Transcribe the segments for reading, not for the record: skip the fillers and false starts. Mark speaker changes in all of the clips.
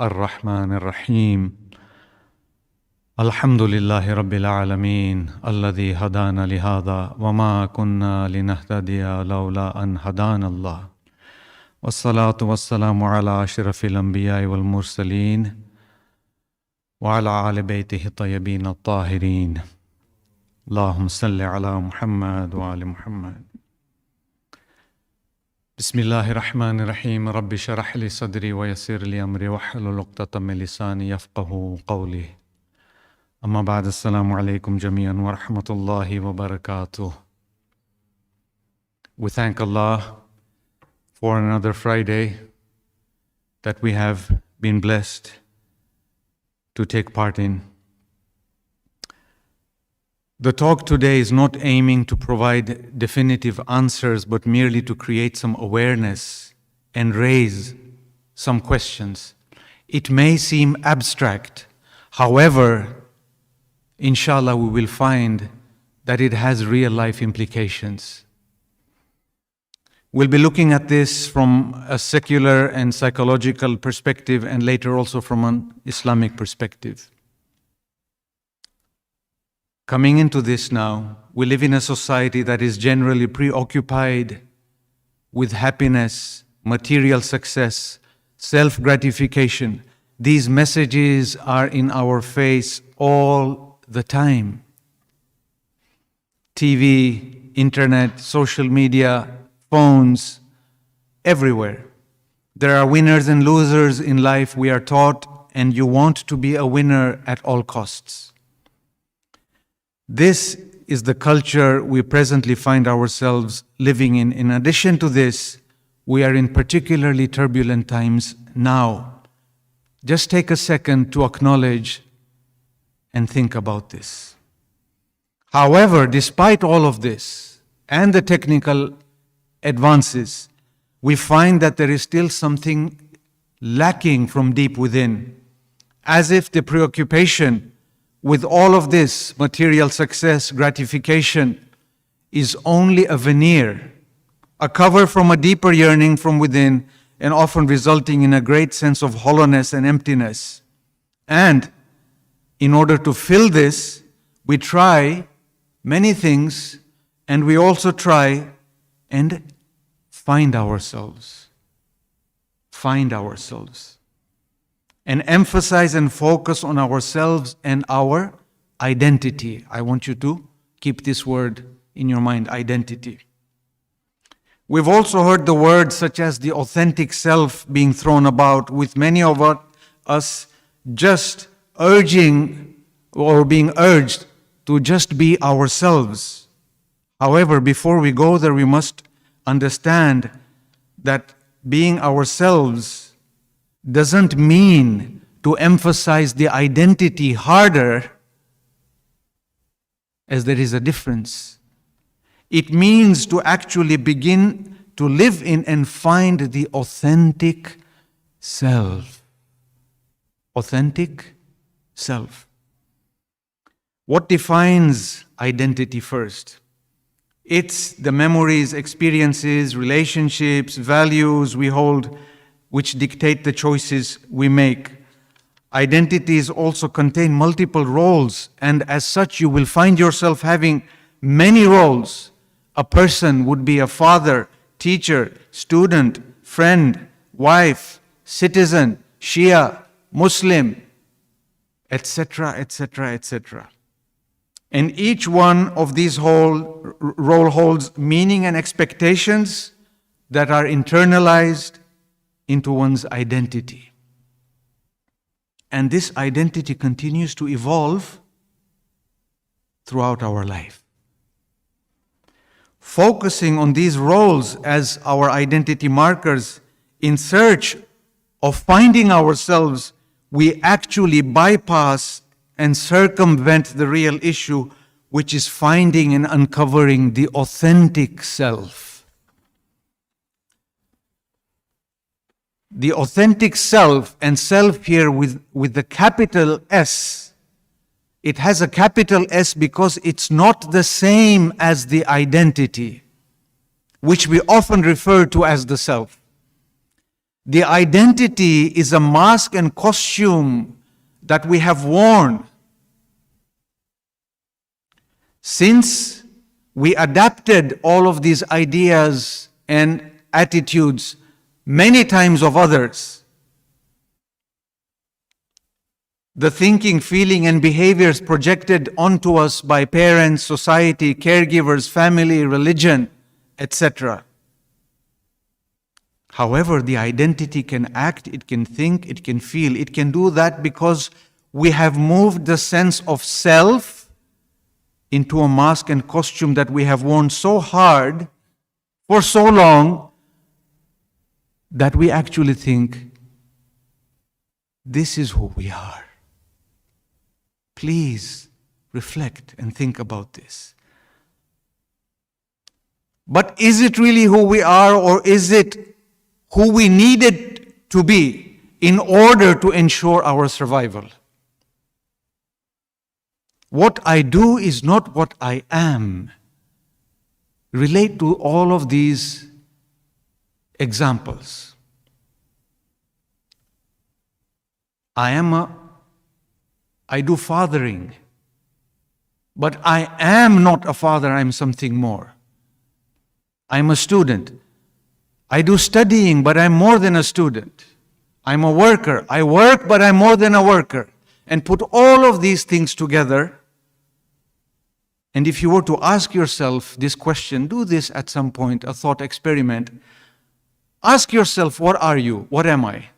Speaker 1: الرحمن الرحيم الحمد لله رب العالمين الذي هدانا لهذا وما كنا لنهتدي لولا أن هدانا الله والصلاة والسلام على أشرف الأنبياء والمرسلين وعلى آل بيته الطيبين الطاهرين اللهم صل على محمد وآل محمد. بسم الله الرحمن الرحيم رب اشرح لي صدري ويسر لي أمري واحلل عقدة من لساني يفقهوا قولي. أما بعد السلام عليكم جميعا ورحمة الله وبركاته. We thank Allah for another Friday that we have been blessed to take part in. The talk today is not aiming to provide definitive answers, but merely to create some awareness and raise some questions. It may seem abstract, however, inshallah we will find that it has real life implications. We'll be looking at this from a secular and psychological perspective, and later also from an Islamic perspective. Coming into this now, we live in a society that is generally preoccupied with happiness, material success, self-gratification. These messages are in our face all the time. TV, internet, social media, phones, everywhere. There are winners and losers in life, we are taught, and you want to be a winner at all costs. This is the culture we presently find ourselves living in. In addition to this, we are in particularly turbulent times now. Just take a second to acknowledge and think about this. However, despite all of this and the technical advances, we find that there is still something lacking from deep within, as if the preoccupation with all of this material success, gratification, is only a veneer, a cover from a deeper yearning from within, and often resulting in a great sense of hollowness and emptiness. And in order to fill this, we try many things, and we also try and find ourselves, and emphasize and focus on ourselves and our identity. I want you to keep this word in your mind, identity. We've also heard the words such as the authentic self being thrown about, with many of us just urging or being urged to just be ourselves. However, before we go there, we must understand that being ourselves doesn't mean to emphasize the identity harder, as there is a difference. It means to actually begin to live in and find the authentic self. Authentic self. What defines identity first? It's the memories, experiences, relationships, values we hold, which dictate the choices we make. Identities also contain multiple roles, and as such you will find yourself having many roles. A person would be a father, teacher, student, friend, wife, citizen, Shia, Muslim, etc., etc., etc. And each one of these role holds meaning and expectations that are internalized into one's identity. And this identity continues to evolve throughout our life. Focusing on these roles as our identity markers in search of finding ourselves, we actually bypass and circumvent the real issue, which is finding and uncovering the authentic self. The authentic self, and self here with the capital S, it has a capital S because it's not the same as the identity, which we often refer to as the self. The identity is a mask and costume that we have worn. Since we adapted all of these ideas and attitudes many times of others, the thinking, feeling, and behaviors projected onto us by parents, society, caregivers, family, religion, etc. However, the identity can act, it can think, it can feel. It can do that because we have moved the sense of self into a mask and costume that we have worn so hard for so long that we actually think, this is who we are. Please reflect and think about this. But is it really who we are, or is it who we needed to be in order to ensure our survival? What I do is not what I am. Relate to all of these examples. I do fathering, but I am not a father, I'm something more. I'm a student. I do studying, but I'm more than a student. I'm a worker. I work, but I'm more than a worker. And put all of these things together. And if you were to ask yourself this question, do this at some point, a thought experiment. Ask yourself, what are you? What am I?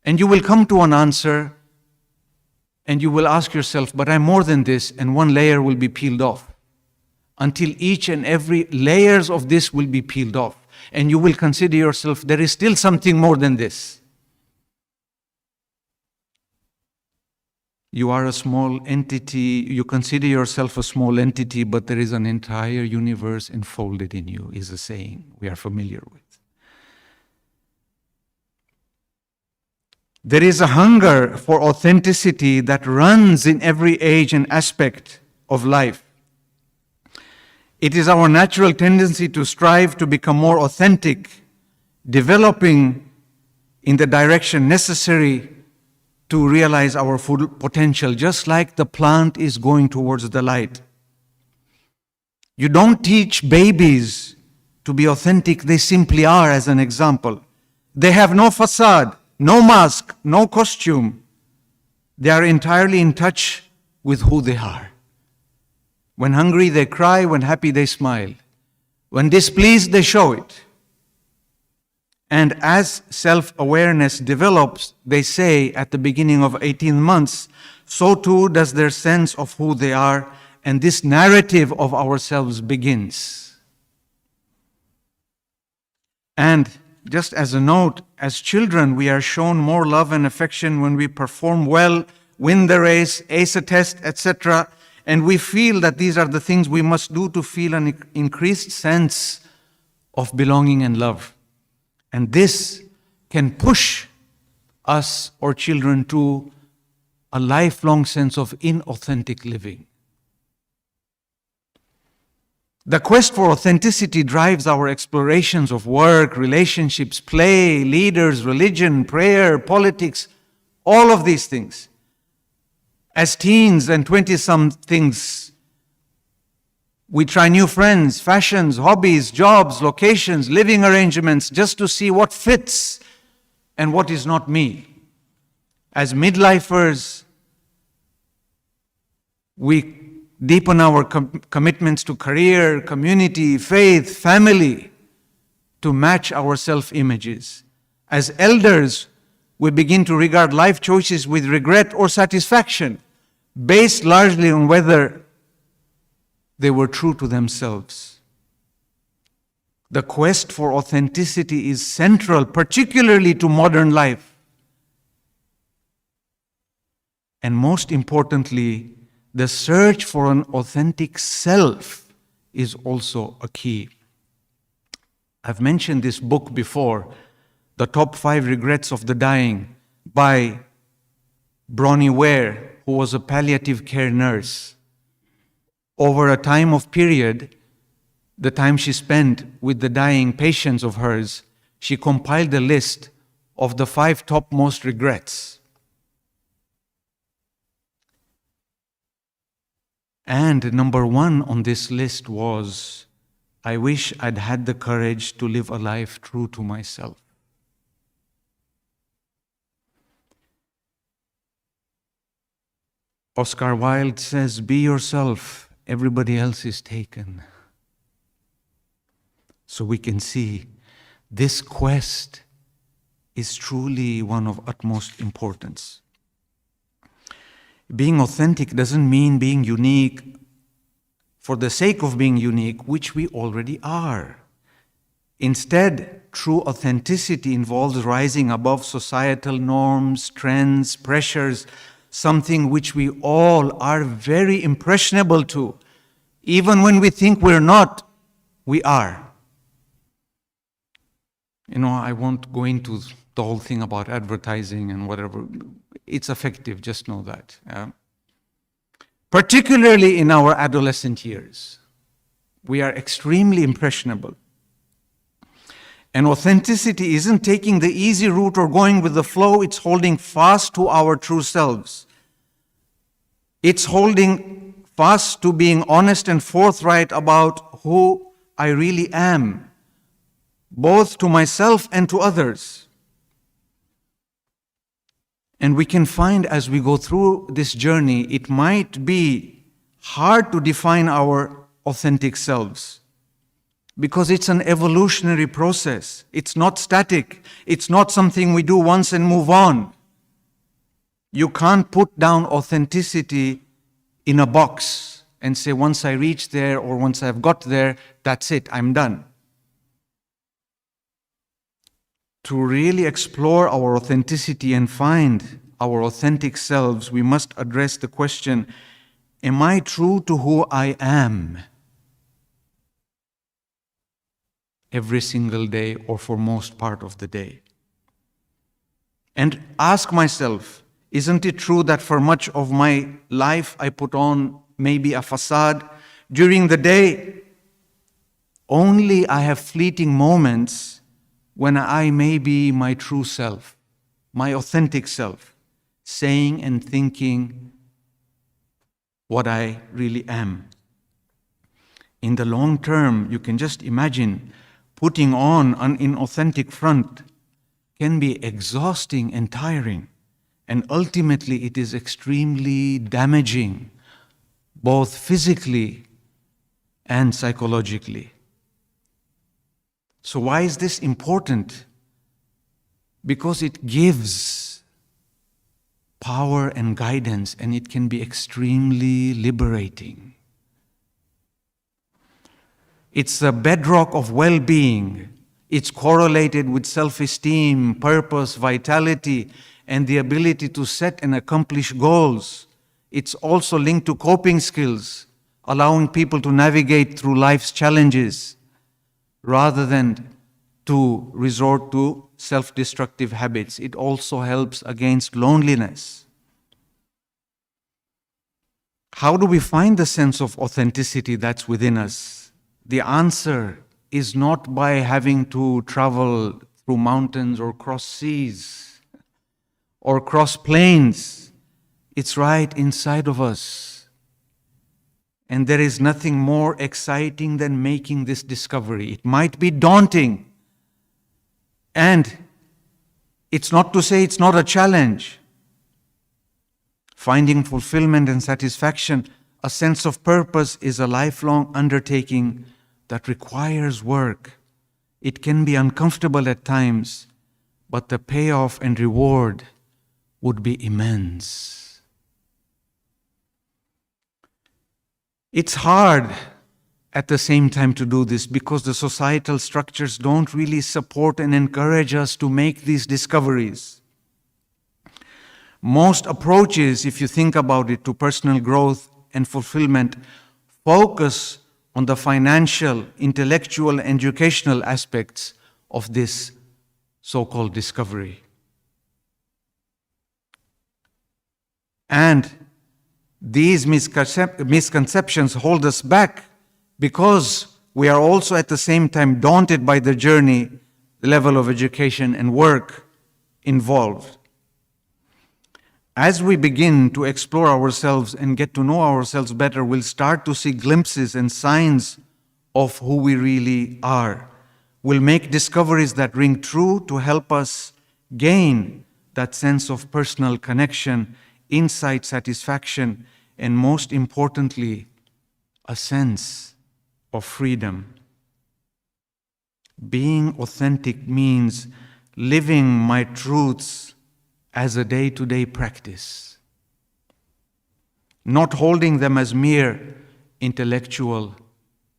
Speaker 1: And you will come to an answer, and you will ask yourself, but I'm more than this, and one layer will be peeled off. Until each and every layers of this will be peeled off. And you will consider yourself, there is still something more than this. You are a small entity, you consider yourself a small entity, but there is an entire universe enfolded in you, is a saying we are familiar with. There is a hunger for authenticity that runs in every age and aspect of life. It is our natural tendency to strive to become more authentic, developing in the direction necessary to realize our full potential, just like the plant is going towards the light. You don't teach babies to be authentic, they simply are, as an example. They have no facade, no mask, no costume. They are entirely in touch with who they are. When hungry, they cry. When happy, they smile. When displeased, they show it. And as self-awareness develops, they say at the beginning of 18 months, so too does their sense of who they are, and this narrative of ourselves begins. And just as a note, as children, we are shown more love and affection when we perform well, win the race, ace a test, etc., and we feel that these are the things we must do to feel an increased sense of belonging and love. And this can push us or children to a lifelong sense of inauthentic living. The quest for authenticity drives our explorations of work, relationships, play, leaders, religion, prayer, politics, all of these things. As teens and 20-somethings, we try new friends, fashions, hobbies, jobs, locations, living arrangements, just to see what fits and what is not me. As midlifers, we deepen our commitments to career, community, faith, family, to match our self-images. As elders, we begin to regard life choices with regret or satisfaction, based largely on whether they were true to themselves. The quest for authenticity is central, particularly to modern life. And most importantly, the search for an authentic self is also a key. I've mentioned this book before, The Top 5 Regrets of the Dying, by Bronnie Ware, who was a palliative care nurse. Over a time of period, the time she spent with the dying patients of hers, she compiled a list of the 5 topmost regrets. And number 1 on this list was, I wish I'd had the courage to live a life true to myself. Oscar Wilde says, be yourself, everybody else is taken. So we can see this quest is truly one of utmost importance. Being authentic doesn't mean being unique for the sake of being unique, which we already are. Instead, true authenticity involves rising above societal norms, trends, pressures, something which we all are very impressionable to. Even when we think we're not, we are. I won't go into the whole thing about advertising and whatever. It's effective, just know that. Particularly in our adolescent years, we are extremely impressionable. And authenticity isn't taking the easy route or going with the flow, it's holding fast to our true selves. It's holding fast to being honest and forthright about who I really am, both to myself and to others. And we can find as we go through this journey, it might be hard to define our authentic selves because it's an evolutionary process. It's not static. It's not something we do once and move on. You can't put down authenticity in a box and say, once I reach there or once I've got there, that's it, I'm done. To really explore our authenticity and find our authentic selves, we must address the question, am I true to who I am? Every single day or for most part of the day. And ask myself, isn't it true that for much of my life I put on maybe a facade? During the day, only I have fleeting moments when I may be my true self, my authentic self, saying and thinking what I really am. In the long term, you can just imagine putting on an inauthentic front can be exhausting and tiring, and ultimately it is extremely damaging, both physically and psychologically. So why is this important? Because it gives power and guidance, and it can be extremely liberating. It's the bedrock of well-being. It's correlated with self-esteem, purpose, vitality, and the ability to set and accomplish goals. It's also linked to coping skills, allowing people to navigate through life's challenges, rather than to resort to self-destructive habits. It also helps against loneliness. How do we find the sense of authenticity that's within us? The answer is not by having to travel through mountains or cross seas or cross plains. It's right inside of us. And there is nothing more exciting than making this discovery. It might be daunting. And it's not to say it's not a challenge. Finding fulfillment and satisfaction, a sense of purpose, is a lifelong undertaking that requires work. It can be uncomfortable at times, but the payoff and reward would be immense. It's hard at the same time to do this because the societal structures don't really support and encourage us to make these discoveries. Most approaches, if you think about it, to personal growth and fulfillment focus on the financial, intellectual, and educational aspects of this so-called discovery. And these misconceptions hold us back because we are also at the same time daunted by the journey, the level of education and work involved. As we begin to explore ourselves and get to know ourselves better, we'll start to see glimpses and signs of who we really are. We'll make discoveries that ring true to help us gain that sense of personal connection, insight, satisfaction, and most importantly, a sense of freedom. Being authentic means living my truths as a day-to-day practice, not holding them as mere intellectual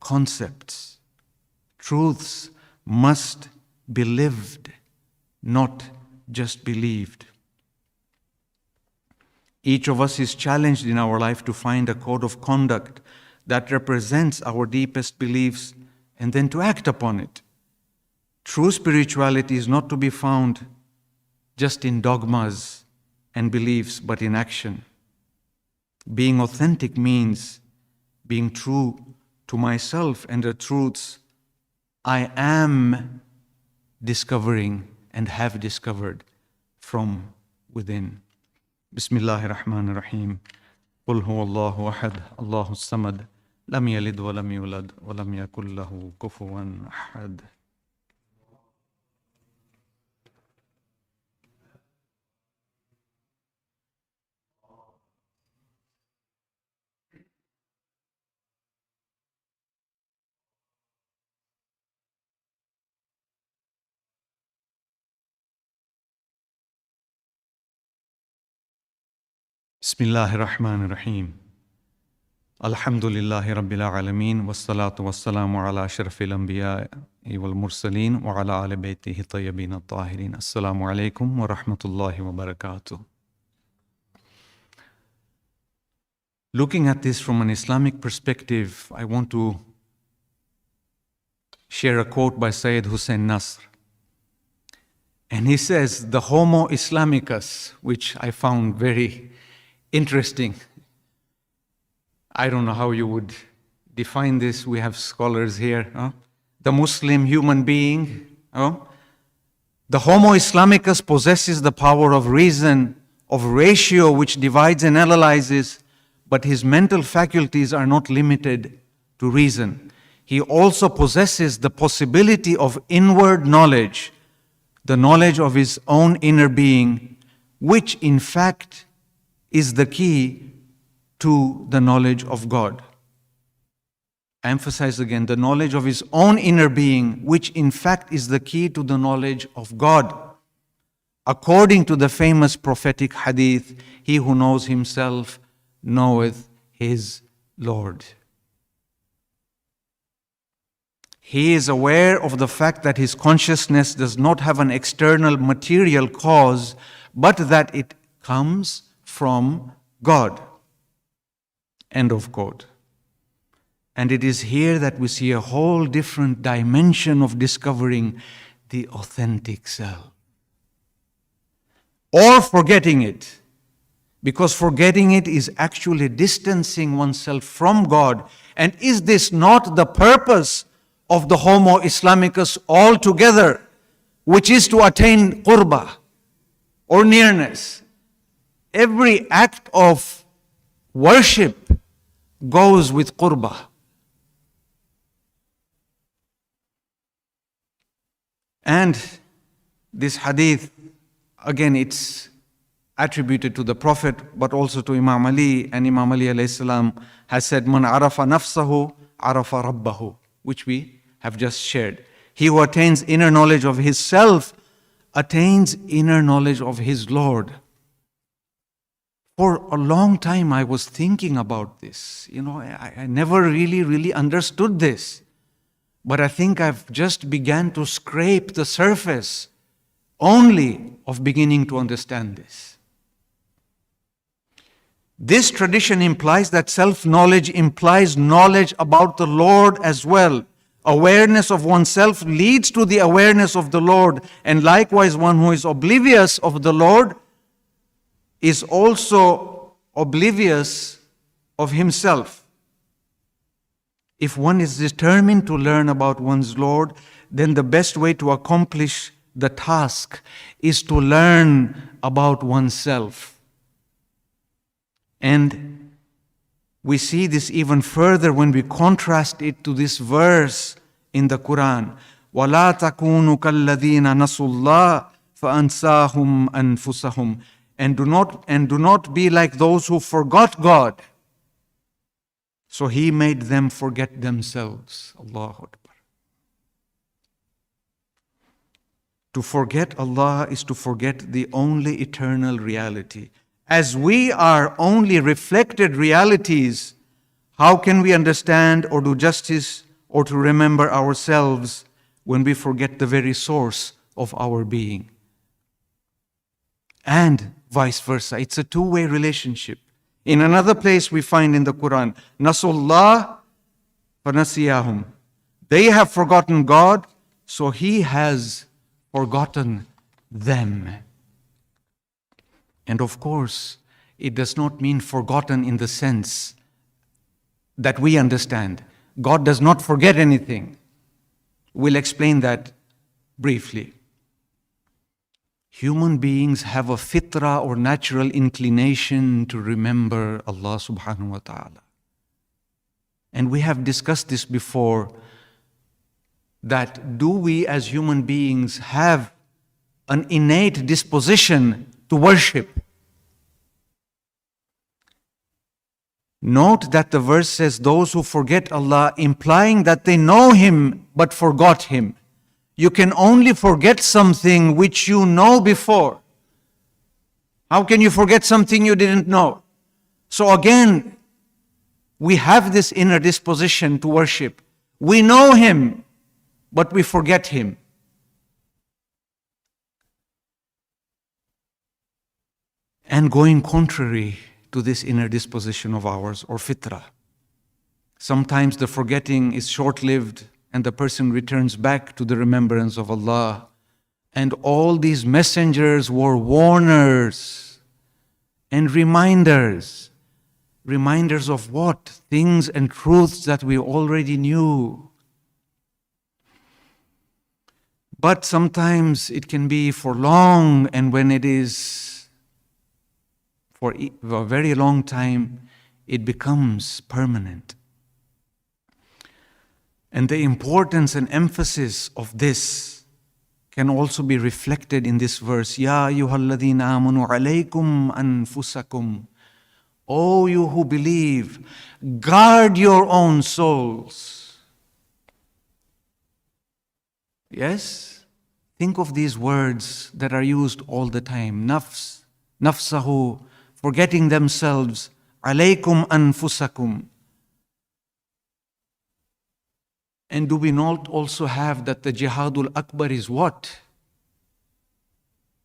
Speaker 1: concepts. Truths must be lived, not just believed. Each of us is challenged in our life to find a code of conduct that represents our deepest beliefs and then to act upon it. True spirituality is not to be found just in dogmas and beliefs, but in action. Being authentic means being true to myself and the truths I am discovering and have discovered from within. Bismillahir Rahmanir Rahim. Qul huwa Allahu ahad, Allahu samad, lam yalid wa lam yulad wa lam yakul lahu kufuwan ahad. Bismillahir Rahmanir Rahim. Alhamdulillahi Rabbil Alameen. Wassalatu wassalamu ala ashrafil anbiya'i wal mursaleen wa ala ali baytihi tayyibin at-tahirin. Assalamu alaikum wa rahmatullahi wa barakatuh. Looking at this from an Islamic perspective, I want to share a quote by Sayyid Hussein Nasr. And he says, the Homo Islamicus, which I found very interesting. I don't know how you would define this. We have scholars here. The Muslim human being. The Homo Islamicus possesses the power of reason, of ratio, which divides and analyzes, but his mental faculties are not limited to reason. He also possesses the possibility of inward knowledge, the knowledge of his own inner being, which in fact is the key to the knowledge of God. I emphasize again, the knowledge of his own inner being, which in fact is the key to the knowledge of God. According to the famous prophetic hadith, he who knows himself knoweth his Lord. He is aware of the fact that his consciousness does not have an external material cause, but that it comes from God. End of quote. And it is here that we see a whole different dimension of discovering the authentic self. Or forgetting it. Because forgetting it is actually distancing oneself from God. And is this not the purpose of the Homo Islamicus altogether, which is to attain qurbah or nearness? Every act of worship goes with qurbah. And this hadith, again, it's attributed to the Prophet, but also to Imam Ali. And Imam Ali alayhi salam has said, Man arafa nafsahu, arafa rabbahu, which we have just shared. He who attains inner knowledge of his self attains inner knowledge of his Lord. For a long time I was thinking about this. I never really understood this. But I think I've just began to scrape the surface only of beginning to understand this. This tradition implies that self-knowledge implies knowledge about the Lord as well. Awareness of oneself leads to the awareness of the Lord, and likewise one who is oblivious of the Lord is also oblivious of himself. If one is determined to learn about one's Lord, then the best way to accomplish the task is to learn about oneself. And we see this even further when we contrast it to this verse in the Quran. وَلَا تَكُونُوا كَالَّذِينَ نَسُوا اللَّهَ فَأَنْسَاهُمْ أَنفُسَهُمْ. And do not be like those who forgot God, so He made them forget themselves. Allahu Akbar. To forget Allah is to forget the only eternal reality. As we are only reflected realities, how can we understand or do justice or to remember ourselves when we forget the very source of our being? And vice versa. It's a two-way relationship. In another place we find in the Quran, Nasullah fanasiyahum. They have forgotten God, so He has forgotten them. And of course, it does not mean forgotten in the sense that we understand. God does not forget anything. We'll explain that briefly. Human beings have a fitra or natural inclination to remember Allah subhanahu wa ta'ala. And we have discussed this before, that do we as human beings have an innate disposition to worship? Note that the verse says those who forget Allah, implying that they know Him but forgot Him. You can only forget something which you know before. How can you forget something you didn't know? So again, we have this inner disposition to worship. We know Him, but we forget Him. And going contrary to this inner disposition of ours, or fitrah. Sometimes the forgetting is short-lived and the person returns back to the remembrance of Allah. And all these messengers were warners and reminders. Reminders of what? Things and truths that we already knew. But sometimes it can be for long, and when it is for a very long time, it becomes permanent. And the importance and emphasis of this can also be reflected in this verse. Ya ayyuhalladhina amanu alaykum anfusakum. O you who believe, guard your own souls. Yes? Think of these words that are used all the time. Nafs, nafsahu, forgetting themselves. Alaykum anfusakum. And do we not also have that the jihadul akbar is what?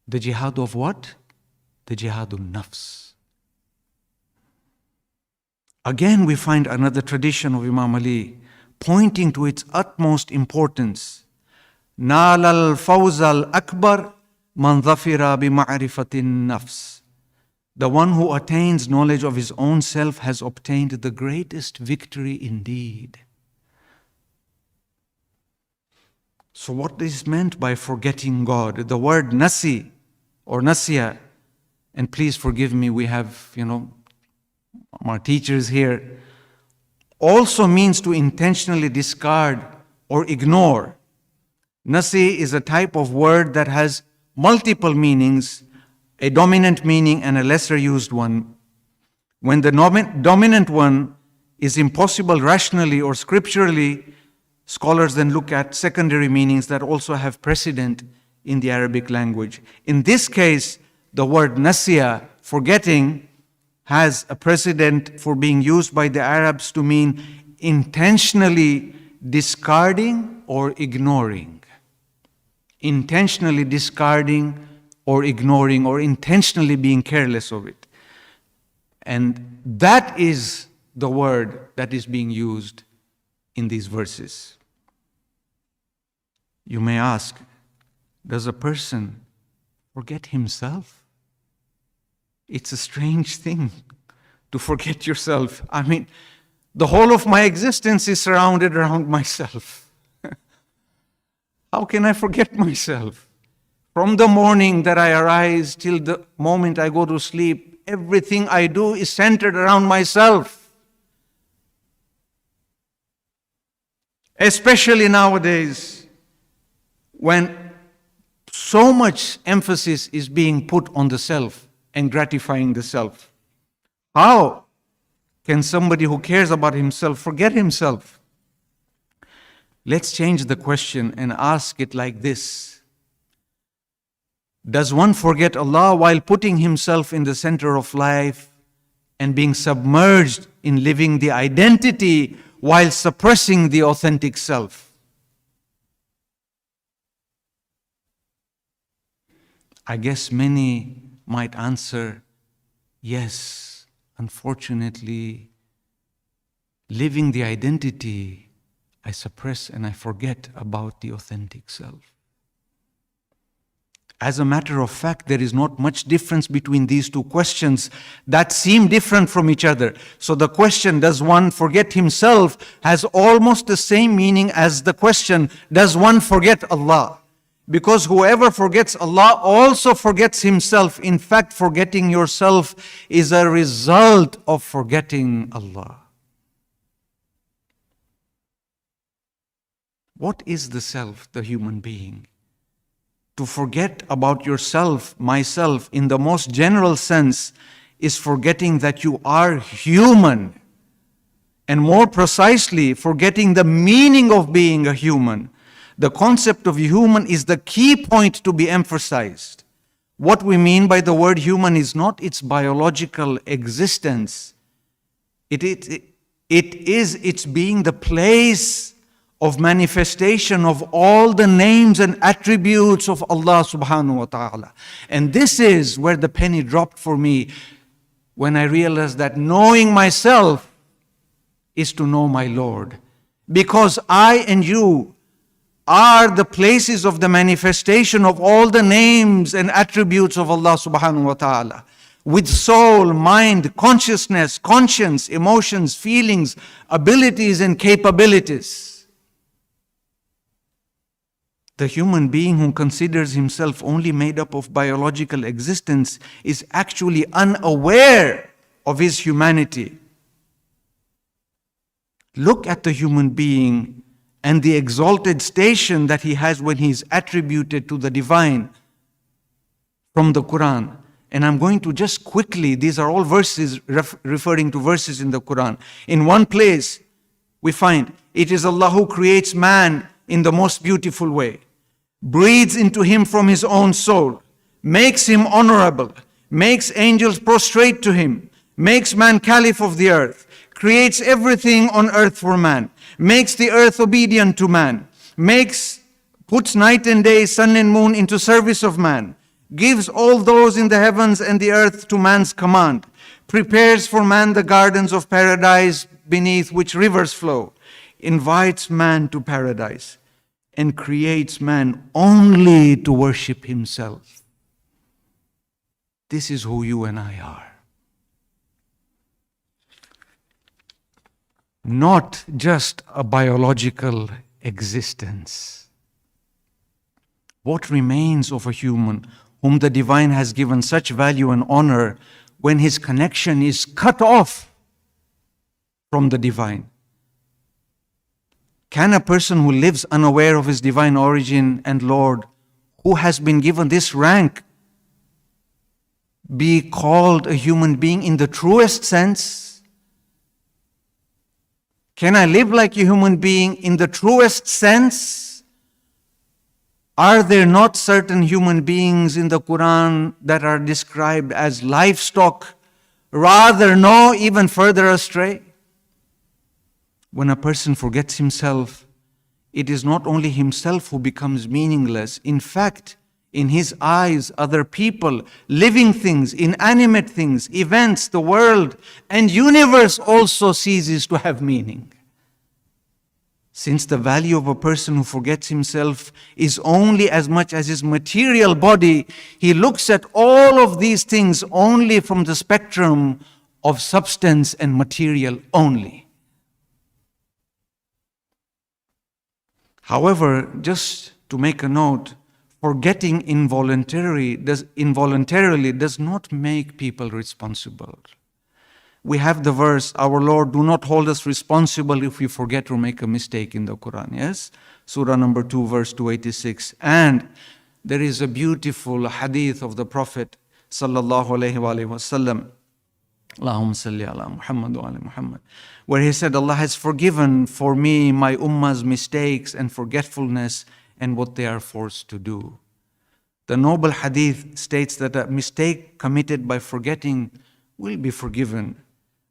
Speaker 1: The jihad of what? The jihadul nafs. Again, we find another tradition of Imam Ali pointing to its utmost importance. Nal al-fawz al-akbar man dhafira bi-ma'rifatin nafs. The one who attains knowledge of his own self has obtained the greatest victory indeed. So what is meant by forgetting God? The word nasi or nasiya, and please forgive me, we have, our teachers here, also means to intentionally discard or ignore. Nasi is a type of word that has multiple meanings, a dominant meaning and a lesser used one. When the dominant one is impossible rationally or scripturally, scholars then look at secondary meanings that also have precedent in the Arabic language. In this case, the word nasiya, forgetting, has a precedent for being used by the Arabs to mean intentionally discarding or ignoring. Intentionally discarding or ignoring, or intentionally being careless of it. And that is the word that is being used in these verses. You may ask, does a person forget himself? It's a strange thing to forget yourself. I mean, the whole of my existence is surrounded around myself. How can I forget myself? From the morning that I arise till the moment I go to sleep, everything I do is centered around myself. Especially nowadays, when so much emphasis is being put on the self and gratifying the self. How can somebody who cares about himself forget himself? Let's change the question and ask it like this. Does one forget Allah while putting himself in the center of life and being submerged in living the identity while suppressing the authentic self? I guess many might answer, yes, unfortunately, living the identity, I suppress and I forget about the authentic self. As a matter of fact, there is not much difference between these two questions that seem different from each other. So the question, does one forget himself, has almost the same meaning as the question, does one forget Allah? Because whoever forgets Allah also forgets himself. In fact, forgetting yourself is a result of forgetting Allah. What is the self, the human being? To forget about yourself, myself, in the most general sense, is forgetting that you are human. And more precisely, forgetting the meaning of being a human. The concept of human is the key point to be emphasized. What we mean by the word human is not its biological existence. It is its being the place of manifestation of all the names and attributes of Allah subhanahu wa ta'ala. And this is where the penny dropped for me when I realized that knowing myself is to know my Lord. Because I and you are the places of the manifestation of all the names and attributes of Allah subhanahu wa ta'ala. With soul, mind, consciousness, conscience, emotions, feelings, abilities and capabilities. The human being who considers himself only made up of biological existence is actually unaware of his humanity. Look at the human being and the exalted station that he has when he is attributed to the divine from the Quran. And I'm going to just quickly, these are all verses referring to verses in the Quran. In one place, we find, it is Allah who creates man in the most beautiful way, breathes into him from his own soul, makes him honorable, makes angels prostrate to him, makes man caliph of the earth, creates everything on earth for man, makes the earth obedient to man, puts night and day, sun and moon into service of man, gives all those in the heavens and the earth to man's command, prepares for man the gardens of paradise beneath which rivers flow, invites man to paradise, and creates man only to worship himself. This is who you and I are. Not just a biological existence. What remains of a human whom the divine has given such value and honor when his connection is cut off from the divine? Can a person who lives unaware of his divine origin and Lord, who has been given this rank, be called a human being in the truest sense? Can I live like a human being in the truest sense? Are there not certain human beings in the Quran that are described as livestock? Rather, no, even further astray. When a person forgets himself, it is not only himself who becomes meaningless. In fact, in his eyes, other people, living things, inanimate things, events, the world, and universe also ceases to have meaning. Since the value of a person who forgets himself is only as much as his material body, he looks at all of these things only from the spectrum of substance and material only. However, just to make a note, forgetting involuntarily does not make people responsible. We have the verse, our Lord, do not hold us responsible if we forget or make a mistake in the Quran. Yes? Surah number 2, verse 286. And there is a beautiful hadith of the Prophet sallallahu alayhi wa sallam, Allahumma salli ala Muhammad wa ala Muhammad, where he said, Allah has forgiven for me my ummah's mistakes and forgetfulness and what they are forced to do. The noble hadith states that a mistake committed by forgetting will be forgiven.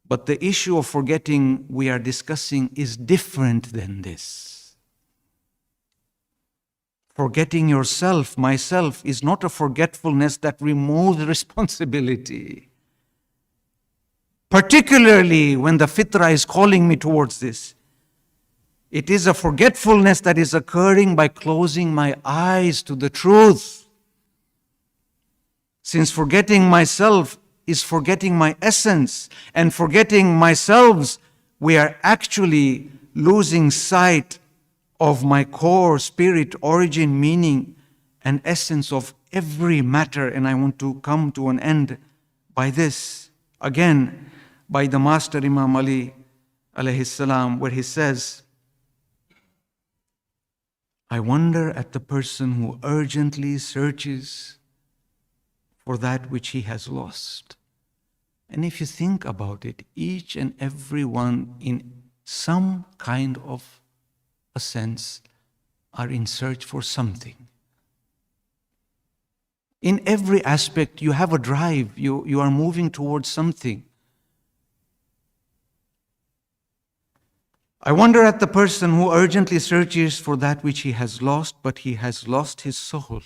Speaker 1: But the issue of forgetting we are discussing is different than this. Forgetting yourself, myself, is not a forgetfulness that removes responsibility. Particularly when the fitrah is calling me towards this. It is a forgetfulness that is occurring by closing my eyes to the truth. Since forgetting myself is forgetting my essence, and forgetting myself, we are actually losing sight of my core, spirit, origin, meaning, and essence of every matter. And I want to come to an end by this, again, by the Master Imam Ali alayhi salam, where he says, I wonder at the person who urgently searches for that which he has lost. And if you think about it, each and every one in some kind of a sense are in search for something. In every aspect, you have a drive, you are moving towards something. I wonder at the person who urgently searches for that which he has lost, but he has lost his soul.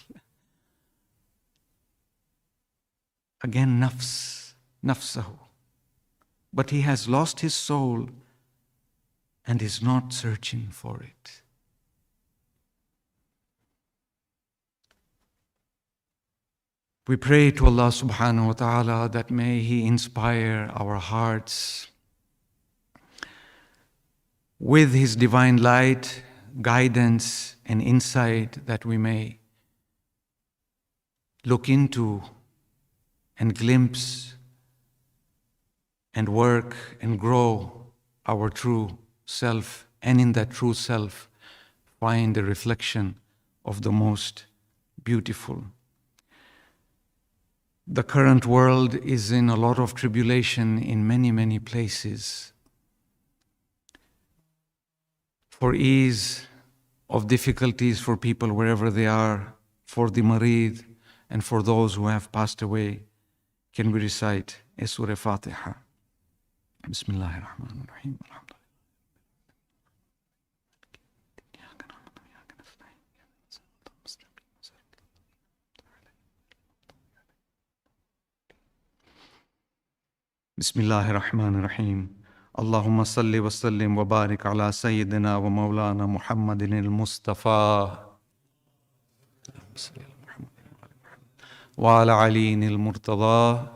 Speaker 1: Again, nafsahu. But he has lost his soul and is not searching for it. We pray to Allah subhanahu wa ta'ala that may He inspire our hearts with His divine light, guidance, and insight, that we may look into and glimpse and work and grow our true self, and in that true self find the reflection of the most beautiful. The current world is in a lot of tribulation in many, many places. For ease of difficulties for people wherever they are, for the marid and for those who have passed away, can we recite a Surah Fatiha? Bismillahir Rahmanir Rahim. Bismillahir Rahmanir Rahim. Allahumma salli wa sallim wa barik ala Sayyidina wa Mawlana Muhammadin al-Mustafa wa ala aliyin al-Murtada